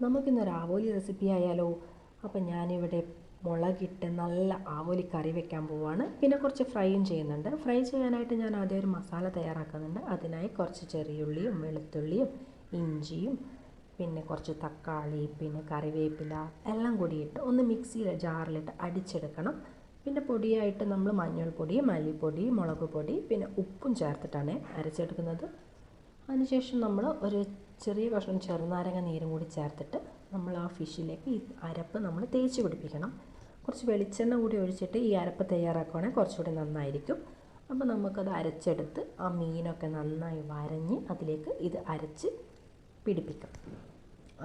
നമുക്കിന്നൊരു ആവോലി റെസിപ്പി ആയാലോ. അപ്പം ഞാനിവിടെ മുളകിട്ട് നല്ല ആവോലി കറി വെക്കാൻ പോവാണ്. പിന്നെ കുറച്ച് ഫ്രൈയും ചെയ്യുന്നുണ്ട്. ഫ്രൈ ചെയ്യാനായിട്ട് ഞാൻ ആദ്യം ഒരു മസാല തയ്യാറാക്കുന്നുണ്ട്. അതിനായി കുറച്ച് ചെറിയുള്ളിയും വെളുത്തുള്ളിയും ഇഞ്ചിയും പിന്നെ കുറച്ച് തക്കാളി പിന്നെ കറിവേപ്പില എല്ലാം കൂടിയിട്ട് ഒന്ന് മിക്സിയിലെ ജാറിലിട്ട് അടിച്ചെടുക്കണം. പിന്നെ പൊടിയായിട്ട് നമ്മൾ മഞ്ഞൾപ്പൊടി, മല്ലിപ്പൊടി, മുളക് പൊടി പിന്നെ ഉപ്പും ചേർത്തിട്ടാണ് അരച്ചെടുക്കുന്നത്. അതിനുശേഷം നമ്മൾ ഒരു ചെറിയ കഷ്ണം ചെറുനാരങ്ങ നീരും കൂടി ചേർത്തിട്ട് നമ്മൾ ആ ഫിഷിലേക്ക് ഈ അരപ്പ് നമ്മൾ തേച്ച് പിടിപ്പിക്കണം. കുറച്ച് വെളിച്ചെണ്ണ കൂടി ഒഴിച്ചിട്ട് ഈ അരപ്പ് തയ്യാറാക്കുകയാണെങ്കിൽ കുറച്ചുകൂടി നന്നായിരിക്കും. അപ്പോൾ നമുക്കത് അരച്ചെടുത്ത് ആ മീനൊക്കെ നന്നായി വരഞ്ഞ് അതിലേക്ക് ഇത് അരച്ച് പിടിപ്പിക്കാം.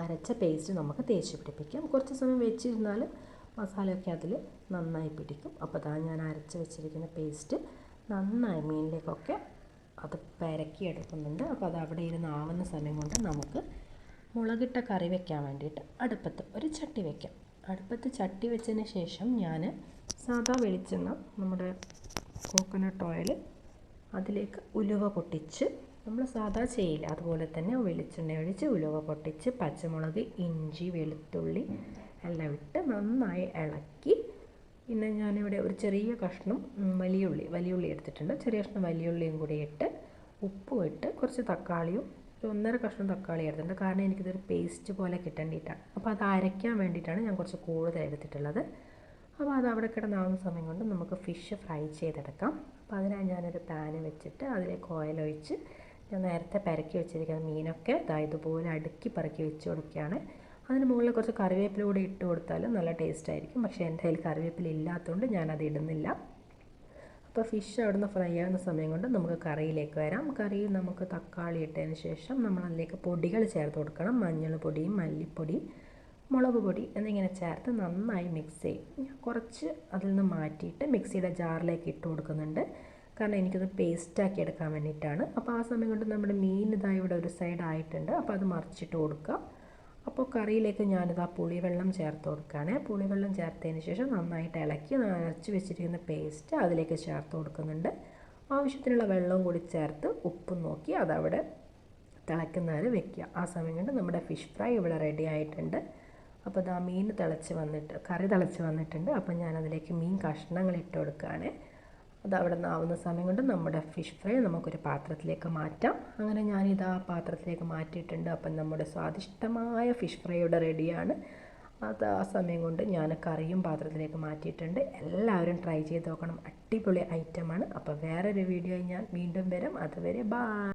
അരച്ച പേസ്റ്റ് നമുക്ക് തേച്ച് പിടിപ്പിക്കാം. കുറച്ച് സമയം വെച്ചിരുന്നാൽ മസാലയൊക്കെ അതിൽ നന്നായി പിടിക്കും. അപ്പോൾ അതാ ഞാൻ അരച്ച് വെച്ചിരിക്കുന്ന പേസ്റ്റ് നന്നായി മീനിലേക്കൊക്കെ അത് പെരക്കിയെടുക്കുന്നുണ്ട്. അപ്പോൾ അത് അവിടെ ഇരുന്ന് ആവുന്ന സമയം കൊണ്ട് നമുക്ക് മുളകിട്ട കറി വെക്കാൻ വേണ്ടിയിട്ട് അടുപ്പത്ത് ഒരു ചട്ടി വയ്ക്കാം. അടുപ്പത്ത് ചട്ടി വെച്ചതിന് ശേഷം ഞാൻ സാദാ വെളിച്ചെണ്ണ, നമ്മുടെ കോക്കനട്ട് ഓയിൽ, അതിലേക്ക് ഉലുവ പൊട്ടിച്ച് നമ്മൾ സാദാ ചെയ്യില്ല അതുപോലെ തന്നെ വെളിച്ചെണ്ണ ഒഴിച്ച് ഉലുവ പൊട്ടിച്ച് പച്ചമുളക്, ഇഞ്ചി, വെളുത്തുള്ളി എല്ലാം ഇട്ട് നന്നായി ഇളക്കി. പിന്നെ ഞാനിവിടെ ഒരു ചെറിയ കഷ്ണം വലിയുള്ളി എടുത്തിട്ടുണ്ട്. ചെറിയ കഷ്ണം വലിയുള്ളിയും കൂടി ഇട്ട് ഉപ്പും ഇട്ട് കുറച്ച് തക്കാളിയും ഒരു 1.5 കഷ്ണം തക്കാളി എടുത്തിട്ടുണ്ട്. കാരണം എനിക്കിതൊരു പേസ്റ്റ് പോലെ കിട്ടേണ്ടിയിട്ടാണ്. അപ്പോൾ അത് അരയ്ക്കാൻ വേണ്ടിയിട്ടാണ് ഞാൻ കുറച്ച് കൂടുതൽ എടുത്തിട്ടുള്ളത്. അപ്പോൾ അത് അവിടെ കിടന്നാവുന്ന സമയം കൊണ്ട് നമുക്ക് ഫിഷ് ഫ്രൈ ചെയ്തെടുക്കാം. അപ്പോൾ അതിനായി ഞാനൊരു പാന് വെച്ചിട്ട് അതിലേക്ക് ഓയിൽ ഒഴിച്ച് ഞാൻ നേരത്തെ പെരക്കി വെച്ചിരിക്കുന്ന മീനൊക്കെ ഇതുപോലെ അടുക്കി പറക്കി വെച്ച് കൊടുക്കുകയാണ്. അതിന് മുകളിൽ കുറച്ച് കറിവേപ്പില കൂടി ഇട്ട് കൊടുത്താൽ നല്ല ടേസ്റ്റ് ആയിരിക്കും. പക്ഷേ എൻ്റെ കയ്യിൽ കറിവേപ്പില ഇല്ലാത്തതുകൊണ്ട് ഞാനത് ഇടുന്നില്ല. അപ്പോൾ ഫിഷ് അവിടുന്ന് ഫ്രൈ ആവുന്ന സമയം കൊണ്ട് നമുക്ക് കറിയിലേക്ക് വരാം. കറിയിൽ നമുക്ക് തക്കാളി ഇട്ടതിന് ശേഷം നമ്മൾ അതിലേക്ക് പൊടികൾ ചേർത്ത് കൊടുക്കണം. മഞ്ഞൾപ്പൊടിയും മല്ലിപ്പൊടിയും മുളക് പൊടി എന്നിങ്ങനെ ചേർത്ത് നന്നായി മിക്സ് ചെയ്യും. ഞാൻ കുറച്ച് അതിൽ നിന്ന് മാറ്റിയിട്ട് മിക്സിയുടെ ജാറിലേക്ക് ഇട്ട് കൊടുക്കുന്നുണ്ട്. കാരണം എനിക്കത് പേസ്റ്റാക്കി എടുക്കാൻ വേണ്ടിയിട്ടാണ്. അപ്പോൾ ആ സമയം കൊണ്ട് നമ്മുടെ മീൻ ഇവിടെ ഒരു സൈഡ് ആയിട്ടുണ്ട്. അപ്പോൾ അത് മറിച്ചിട്ട് കൊടുക്കുക. അപ്പോൾ കറിയിലേക്ക് ഞാനിതാ പുളിവെള്ളം ചേർത്ത് കൊടുക്കുകയാണ്. പുളിവെള്ളം ചേർത്തതിന് ശേഷം നന്നായിട്ട് ഇളക്കി അരച്ച് വെച്ചിരിക്കുന്ന പേസ്റ്റ് അതിലേക്ക് ചേർത്ത് കൊടുക്കുന്നുണ്ട്. ആവശ്യത്തിനുള്ള വെള്ളവും കൂടി ചേർത്ത് ഉപ്പും നോക്കി അതവിടെ തിളയ്ക്കുന്നവരെ വെക്കുക. ആ സമയം കൊണ്ട് നമ്മുടെ ഫിഷ് ഫ്രൈ ഇവിടെ റെഡി ആയിട്ടുണ്ട്. അപ്പോൾ ഇതാ മീൻ കറി തിളച്ച് വന്നിട്ടുണ്ട്. അപ്പോൾ ഞാനതിലേക്ക് മീൻ കഷ്ണങ്ങൾ ഇട്ട് കൊടുക്കുകയാണ്. അതവിടെ നിന്നാവുന്ന സമയം കൊണ്ട് നമ്മുടെ ഫിഷ് ഫ്രൈ നമുക്കൊരു പാത്രത്തിലേക്ക് മാറ്റാം. അങ്ങനെ ഞാനിതാ പാത്രത്തിലേക്ക് മാറ്റിയിട്ടുണ്ട്. അപ്പം നമ്മുടെ സ്വാദിഷ്ടമായ ഫിഷ് ഫ്രൈ ഇവിടെ റെഡിയാണ്. അത് ആ സമയം കൊണ്ട് ഞാൻ കറിയും പാത്രത്തിലേക്ക് മാറ്റിയിട്ടുണ്ട്. എല്ലാവരും ട്രൈ ചെയ്ത് നോക്കണം. അടിപൊളി ഐറ്റമാണ്. അപ്പോൾ വേറൊരു വീഡിയോ ഞാൻ വീണ്ടും വരാം. അതുവരെ ബൈ.